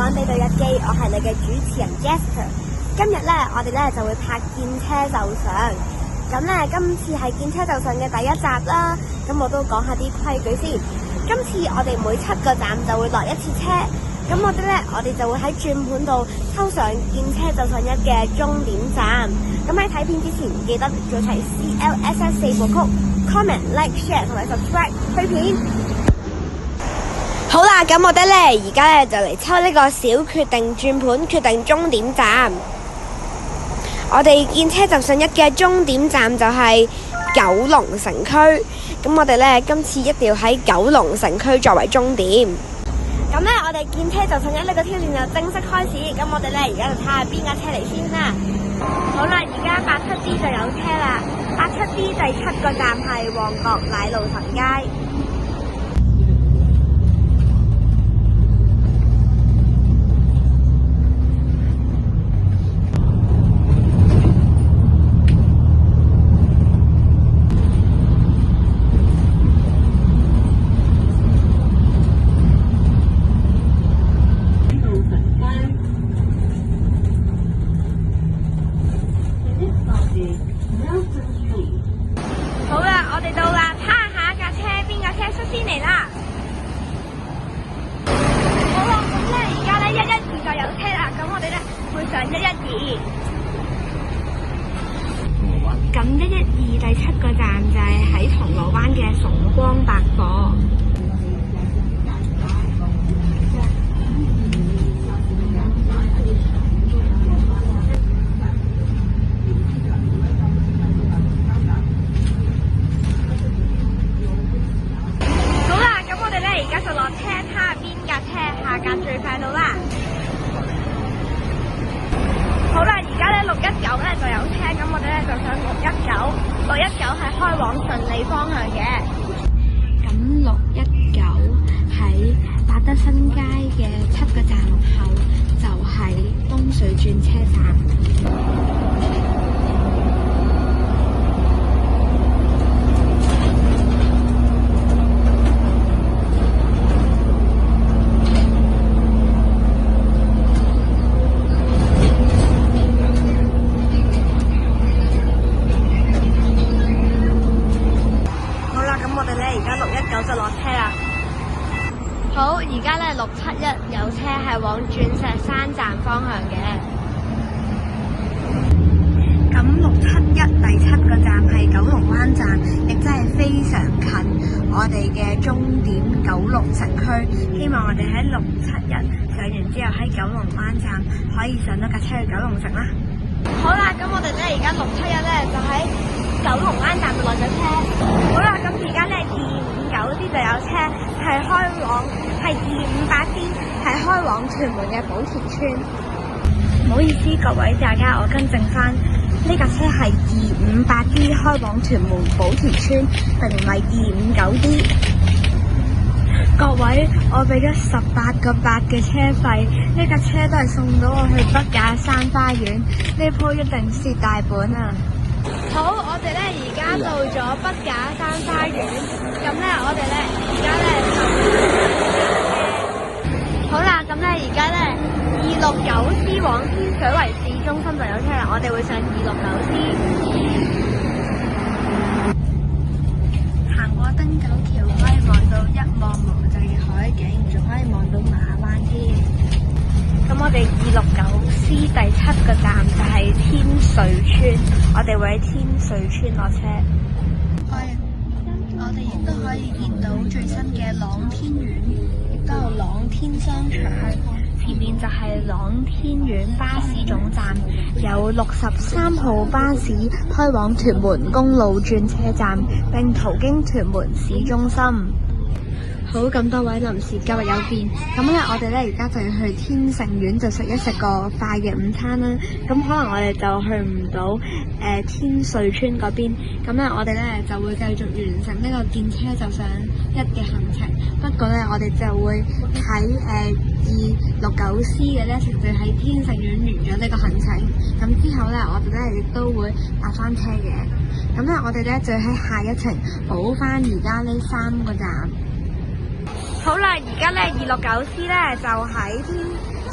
港地道日記，我係你嘅主持人 Jasper。今日咧，我哋咧就會拍見車就上。咁咧，今次係見車就上嘅第一集啦。咁我都講下啲規矩先。今次我哋每7個站就會落一次車。咁我哋就會喺轉盤度抽上見車就上1嘅終點站。咁喺睇片之前，記得做齊 CLSS 4部曲 comment、like、share 同埋 subscribe 推片。好啦，咁我哋咧而家咧就嚟抽呢個小決定轉盤，決定終點站。我哋見車就上1嘅終點站就係九龍城區。咁我哋咧今次一定要喺九龍城區作為終點。咁咧，我哋見車就上1呢個挑戰就正式開始。咁我哋咧而家就睇下邊架車嚟先啦。好啦，而家87D 就有車啦。87D 第7個站係旺角奶路臣街。好啦，我哋到啦，睇下下一架車邊架車率先嚟啦。好啦，咁咧而家咧112就有車啦，咁我哋咧會上112。咁112第7個站就係喺銅鑼灣嘅崇光百貨。而家就落車，睇下邊架車下架最快到啦。好啦，而家咧619咧就有車，咁我哋咧就上619係開往順利方向嘅。咁619喺百德新街嘅7個站後就係東水轉車站。就落車啦。好，而家咧671有車係往鑽石山站方向嘅。咁671第7個站係九龍灣站，亦真係非常近我哋嘅終點九龍城區。希望我哋喺671上完之後喺九龍灣站可以上到架車去九龍城啦。好啦，咁我哋咧而家671咧就喺九龍灣站就落咗車。好啦，咁而家咧259D就有車係258D係開往屯門嘅寶田村。唔好意思各位大家，我更正翻，呢架車係258D開往屯門寶田村，並唔係259D。各位，我俾咗18個8嘅車費，呢架車都係送到我去筆架山花園，呢鋪一定蝕大本啊！好，我哋咧而家到咗筆架山花園，咁咧我哋咧而家咧好啦，咁咧而家咧269C往天水圍市中心就有車啦，我哋會上269C。行過汀九橋可以望到一望無際嘅海景，仲可以望到馬灣添。咁我哋269C第7個站就係天瑞村，我哋會喺天瑞村落車。我哋亦都可以見到最新嘅朗天苑，亦都有朗天商場。前面就係朗天苑巴士總站，有63號巴士開往屯門公路轉車站，並途經屯門市中心。好，咁多位臨時今日有變，咁咧我哋咧而家就要去天盛苑就食個快嘅午餐啦。咁可能我哋就去唔到天瑞村嗰邊，咁咧我哋咧就會繼續完成呢個見車就上1嘅行程。不過咧我哋就會喺269C嘅呢程序喺天盛苑完咗呢個行程。咁之後咧我哋咧亦都會搭翻車嘅。咁咧我哋咧就喺下一程補翻而家呢3個站。好啦，而家咧269C咧就喺天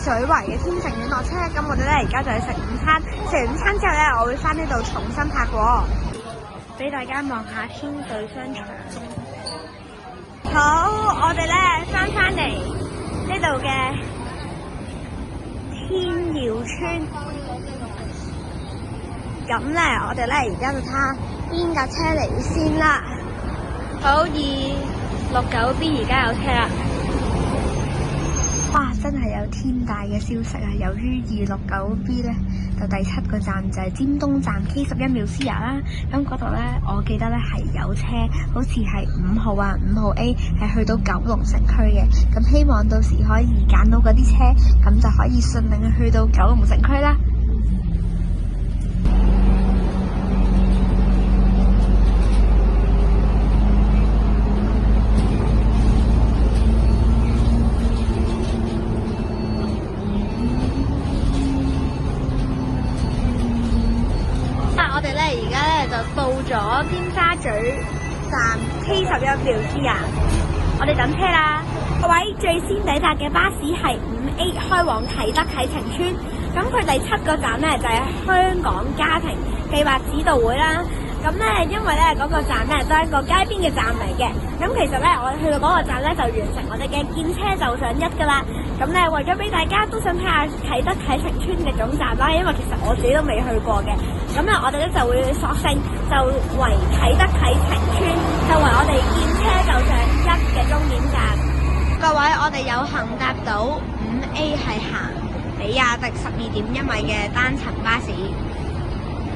水圍嘅天成苑落車。咁我哋咧而家就去食午餐，食完午餐之後咧，我會翻呢度重新拍過，俾大家望下天水商場。好，我哋咧翻嚟呢度嘅天耀村。咁咧，我哋咧而家就睇下邊架車嚟先啦。好，269B 而家有車啦。哇！真係有天大嘅消息啊！由於269B 咧，就第7個站就係尖東站 K11 Musea 啦。咁嗰度咧，我記得咧係有車，好似係5號啊，5號 A 係去到九龍城區嘅。咁希望到時可以揀到嗰啲車，咁就可以順利去到九龍城區啦。我哋咧而家咧就到咗尖沙咀站 K11 Musea，我哋等車啦。各位，最先抵達嘅巴士係5A 開往啟德啟晴邨，咁佢第7個站咧就係香港家庭計劃指導會啦。咁咧，因為咧嗰個站咧都係一個街邊嘅站嚟嘅，咁其實咧我哋去到嗰個站咧就完成我哋嘅見車就上1噶啦。咁咧為咗俾大家都想睇下啟德啟晴邨嘅總站啦，因為其實我自己都未去過嘅，咁咧我哋咧就會索性就為啟德啟晴邨就為我哋見車就上1嘅終點站。各位，我哋有幸搭到5A 係行比亞迪12.1米嘅單層巴士。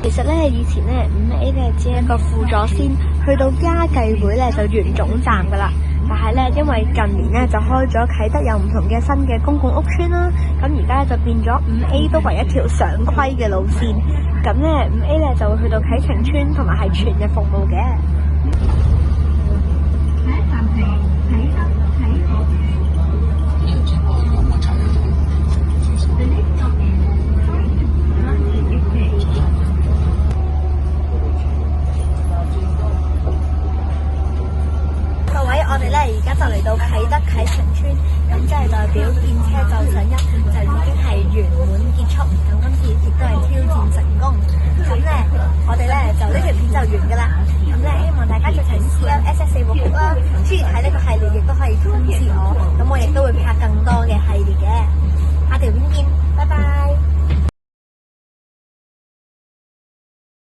其實咧，以前咧5A 咧只係一個輔助線，去到家計會咧就完總站噶啦。但係咧，因為近年咧就開咗啟德有唔同嘅新嘅公共屋邨啦，咁而家就變咗5A 都為一條常規嘅路線。咁咧5A 咧就會去到啟晴邨，同埋係全日服務嘅。我哋咧而家就嚟到啟德啟晴邨，咁即係代表見車就上1就已經係圓滿結束。咁今次亦都係挑戰成功。咁咧，我哋咧就呢條片就完噶啦。咁咧，希望大家